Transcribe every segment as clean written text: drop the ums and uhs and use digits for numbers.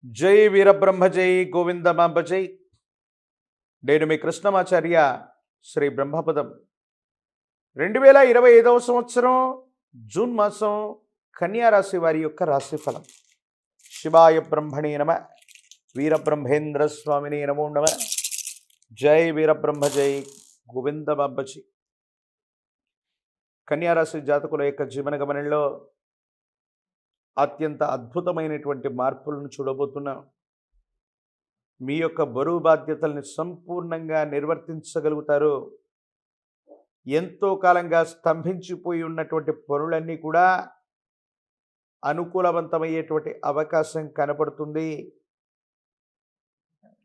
జై వీరబ్రహ్మ జై గోవిందమాంబ జై. నేను మీ కృష్ణమాచార్య. శ్రీ బ్రహ్మపదం 2025 సంవత్సరం జూన్ మాసం కన్యా రాశి వారి యొక్క రాశిఫలం. శివాయ బ్రహ్మణే నమ. వీరబ్రహ్మేంద్ర స్వామిని నమో నమ. జై వీరబ్రహ్మ జై గోవిందమాంబ జై. కన్యా రాశి జాతకుల యొక్క జీవన గమనంలో అత్యంత అద్భుతమైనటువంటి మార్పులను చూడబోతున్నాం. మీ యొక్క బరువు బాధ్యతల్ని సంపూర్ణంగా నిర్వర్తించగలుగుతారు. ఎంతో కాలంగా స్తంభించిపోయి ఉన్నటువంటి పనులన్నీ కూడా అనుకూలవంతమయ్యేటువంటి అవకాశం కనపడుతుంది.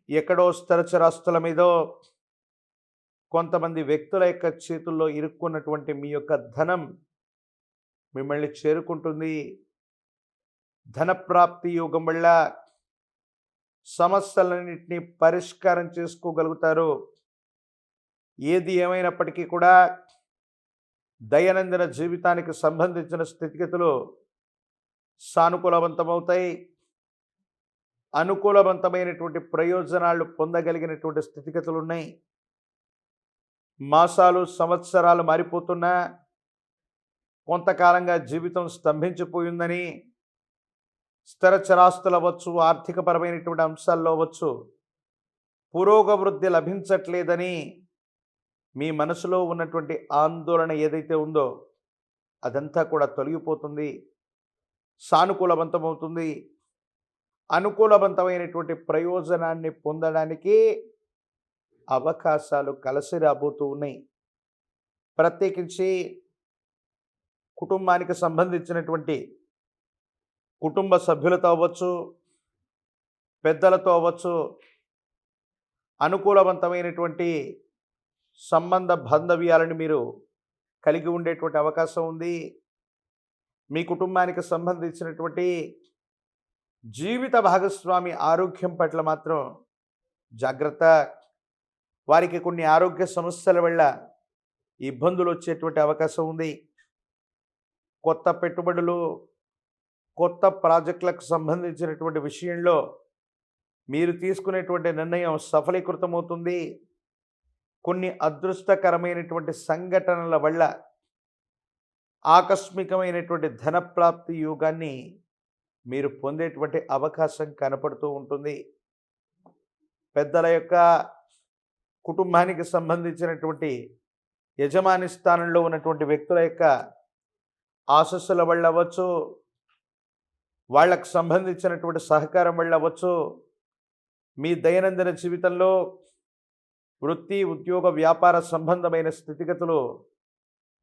ఎక్కడో స్థిరచరాస్తుల మీదో కొంతమంది వ్యక్తుల యొక్క చేతుల్లో ఇరుక్కున్నటువంటి మీ యొక్క ధనం మిమ్మల్ని చేరుకుంటుంది. ధనప్రాప్తి యోగం వల్ల సమస్యలన్నింటినీ పరిష్కారం చేసుకోగలుగుతారు. ఏది ఏమైనప్పటికీ కూడా దైనందిన జీవితానికి సంబంధించిన స్థితిగతులు సానుకూలవంతమవుతాయి. అనుకూలవంతమైనటువంటి ప్రయోజనాలు పొందగలిగినటువంటి స్థితిగతులు ఉన్నాయి. మాసాలు సంవత్సరాలు మారిపోతున్నా కొంతకాలంగా జీవితం స్తంభించిపోయిందని, స్థిరచరాస్తులు అవ్వచ్చు, ఆర్థికపరమైనటువంటి అంశాల్లో అవ్వచ్చు, పురోగవృద్ధి లభించట్లేదని మీ మనసులో ఉన్నటువంటి ఆందోళన ఏదైతే ఉందో అదంతా కూడా తొలగిపోతుంది. సానుకూలవంతమవుతుంది. అనుకూలవంతమైనటువంటి ప్రయోజనాన్ని పొందడానికి అవకాశాలు కలిసి రాబోతూ ఉన్నాయి. ప్రత్యేకించి కుటుంబానికి సంబంధించినటువంటి కుటుంబ సభ్యులతో అవ్వచ్చు, పెద్దలతో అవ్వచ్చు, అనుకూలవంతమైనటువంటి సంబంధ బాంధవ్యాలను మీరు కలిగి ఉండేటువంటి అవకాశం ఉంది. మీ కుటుంబానికి సంబంధించినటువంటి జీవిత భాగస్వామి ఆరోగ్యం పట్ల మాత్రం జాగ్రత్త. వారికి కొన్ని ఆరోగ్య సమస్యల వల్ల ఇబ్బందులు వచ్చేటువంటి అవకాశం ఉంది. కొత్త పెట్టుబడులు, కొత్త ప్రాజెక్టులకు సంబంధించినటువంటి విషయంలో మీరు తీసుకునేటువంటి నిర్ణయం సఫలీకృతమవుతుంది. కొన్ని అదృష్టకరమైనటువంటి సంఘటనల వల్ల ఆకస్మికమైనటువంటి ధనప్రాప్తి యోగాన్ని మీరు పొందేటువంటి అవకాశం కనపడుతూ ఉంటుంది. పెద్దల యొక్క కుటుంబానికి సంబంధించినటువంటి యజమాని స్థానంలో ఉన్నటువంటి వ్యక్తుల యొక్క ఆశస్సుల వల్ల అవ్వచ్చు, వాళ్ళకు సంబంధించినటువంటి సహకారం వల్ల అవ్వచ్చు, మీ దైనందిన జీవితంలో వృత్తి, ఉద్యోగ, వ్యాపార సంబంధమైన స్థితిగతులు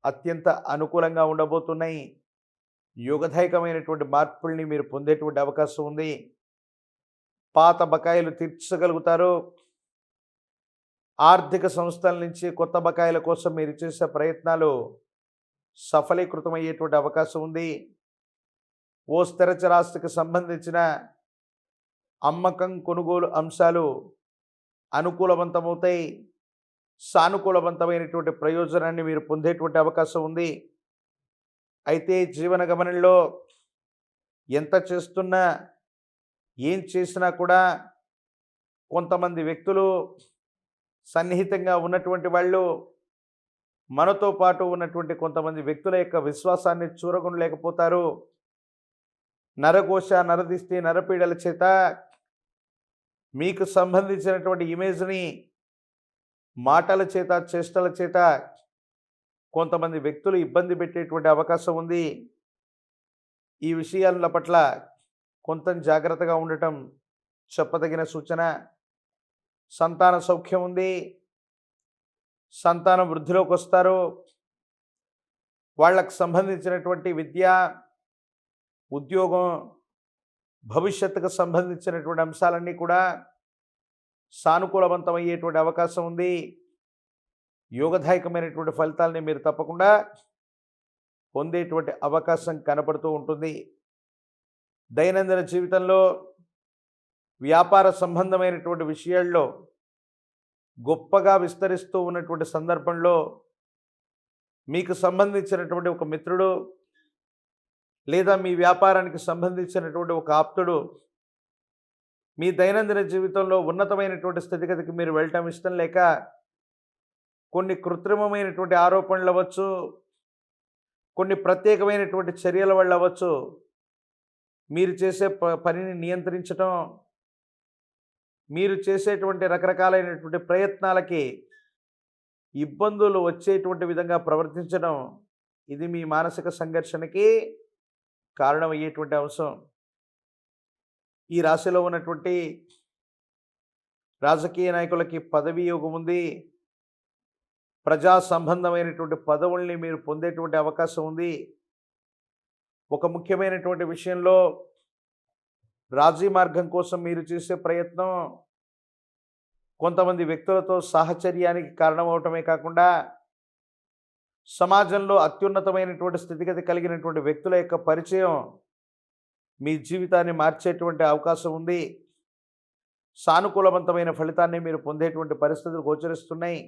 అత్యంత అనుకూలంగా ఉండబోతున్నాయి. యోగదాయకమైనటువంటి మార్పుల్ని మీరు పొందేటువంటి అవకాశం ఉంది. పాత బకాయిలు తీర్చగలుగుతారు. ఆర్థిక సంస్థల నుంచి కొత్త బకాయిల కోసం మీరు చేసే ప్రయత్నాలు సఫలీకృతమయ్యేటువంటి అవకాశం ఉంది. ఓ స్థిరచరాస్తికి సంబంధించిన అమ్మకం, కొనుగోలు అంశాలు అనుకూలవంతమవుతాయి. సానుకూలవంతమైనటువంటి ప్రయోజనాన్ని మీరు పొందేటువంటి అవకాశం ఉంది. అయితే జీవన గమనంలో ఎంత చేస్తున్నా, ఏం చేసినా కూడా కొంతమంది వ్యక్తులు, సన్నిహితంగా ఉన్నటువంటి వాళ్ళు, మనతో పాటు ఉన్నటువంటి కొంతమంది వ్యక్తుల యొక్క విశ్వాసాన్ని చూరగొనలేకపోతారు. నరఘోష, నరదిష్టి, నరపీడల చేత మీకు సంబంధించినటువంటి ఇమేజ్ని మాటల చేత, చేష్టల చేత కొంతమంది వ్యక్తులు ఇబ్బంది పెట్టేటువంటి అవకాశం ఉంది. ఈ విషయాల పట్ల కొంత జాగ్రత్తగా ఉండటం చెప్పదగిన సూచన. సంతాన సౌఖ్యం ఉంది. సంతానం వృద్ధిలోకి వస్తారు. వాళ్ళకు సంబంధించినటువంటి విద్య, ఉద్యోగం, భవిష్యత్తుకు సంబంధించినటువంటి అంశాలన్నీ కూడా సానుకూలవంతమయ్యేటువంటి అవకాశం ఉంది. యోగదాయకమైనటువంటి ఫలితాలని మీరు తప్పకుండా పొందేటువంటి అవకాశం కనపడుతూ ఉంటుంది. దైనందిన జీవితంలో వ్యాపార సంబంధమైనటువంటి విషయాల్లో గొప్పగా విస్తరిస్తూ ఉన్నటువంటి సందర్భంలో మీకు సంబంధించినటువంటి ఒక మిత్రుడు లేదా మీ వ్యాపారానికి సంబంధించినటువంటి ఒక ఆప్తుడు మీ దైనందిన జీవితంలో ఉన్నతమైనటువంటి స్థితిగతికి మీరు వెళ్ళటం ఇష్టం లేక కొన్ని కృత్రిమమైనటువంటి ఆరోపణలు అవ్వచ్చు, కొన్ని ప్రత్యేకమైనటువంటి చర్యల వల్ల అవ్వచ్చు, మీరు చేసే పనిని నియంత్రించటం, మీరు చేసేటువంటి రకరకాలైనటువంటి ప్రయత్నాలకి ఇబ్బందులు వచ్చేటువంటి విధంగా ప్రవర్తించడం, ఇది మీ మానసిక సంఘర్షణకి కారణమయ్యేటువంటి అంశం. ఈ రాశిలో ఉన్నటువంటి రాజకీయ నాయకులకి పదవీ యోగం ఉంది. ప్రజా సంబంధమైనటువంటి పదవుల్ని మీరు పొందేటువంటి అవకాశం ఉంది. ఒక ముఖ్యమైనటువంటి విషయంలో రాజీ మార్గం కోసం మీరు చేసే ప్రయత్నం కొంతమంది వ్యక్తులతో సాహచర్యానికి కారణమవటమే కాకుండా సమాజంలో అత్యున్నతమైనటువంటి స్థితిగతి కలిగినటువంటి వ్యక్తుల యొక్క పరిచయం మీ జీవితాన్ని మార్చేటువంటి అవకాశం ఉంది. సానుకూలవంతమైన ఫలితాన్ని మీరు పొందేటువంటి పరిస్థితులు గోచరిస్తున్నాయి.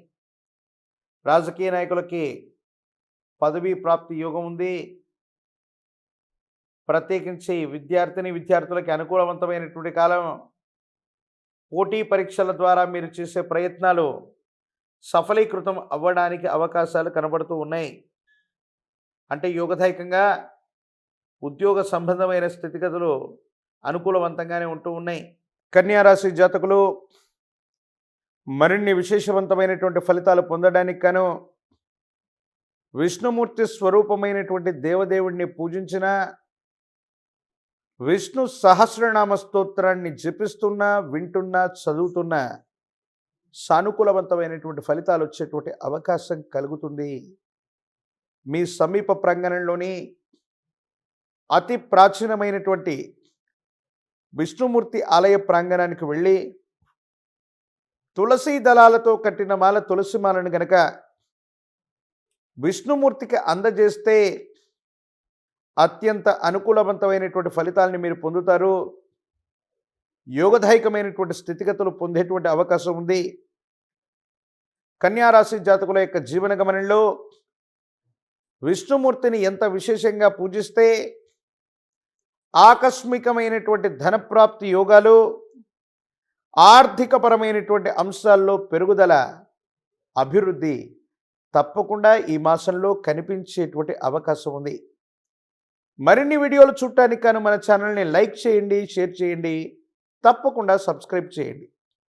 రాజకీయ నాయకులకి పదవీ ప్రాప్తి యోగం ఉంది. ప్రత్యేకించి విద్యార్థులకి అనుకూలవంతమైనటువంటి కాలం. పోటీ పరీక్షల ద్వారా మీరు చేసే ప్రయత్నాలు సఫలీకృతం అవ్వడానికి అవకాశాలు కనబడుతూ ఉన్నాయి. అంటే యోగదాయకంగా ఉద్యోగ సంబంధమైన స్థితిగతులు అనుకూలవంతంగానే ఉంటూ ఉన్నాయి. కన్యా రాశి జాతకులు మరిన్ని విశేషవంతమైనటువంటి ఫలితాలు పొందడానికి గాను విష్ణుమూర్తి స్వరూపమైనటువంటి దేవదేవుడిని పూజించిన, విష్ణు సహస్రనామ స్తోత్రాన్ని జపిస్తున్నా, వింటున్నా, చదువుతున్నా సానుకూలవంతమైనటువంటి ఫలితాలు వచ్చేటువంటి అవకాశం కలుగుతుంది. మీ సమీప ప్రాంగణంలోని అతి ప్రాచీనమైనటువంటి విష్ణుమూర్తి ఆలయ ప్రాంగణానికి వెళ్ళి తులసి దళాలతో కట్టిన మాల తులసి మాలను గనక విష్ణుమూర్తికి అందజేస్తే అత్యంత అనుకూలవంతమైనటువంటి ఫలితాలని మీరు పొందుతారు. యోగదాయకమైనటువంటి స్థితిగతులు పొందేటువంటి అవకాశం ఉంది. కన్యారాశి జాతకుల యొక్క జీవన గమనంలో విష్ణుమూర్తిని ఎంత విశేషంగా పూజిస్తే ఆకస్మికమైనటువంటి ధనప్రాప్తి యోగాలు, ఆర్థికపరమైనటువంటి అంశాల్లో పెరుగుదల, అభివృద్ధి తప్పకుండా ఈ మాసంలో కనిపించేటువంటి అవకాశం ఉంది. మరిన్ని వీడియోలు చూడటానికి గాను మన ఛానల్ని లైక్ చేయండి, షేర్ చేయండి, తప్పకుండా సబ్స్క్రైబ్ చేయండి.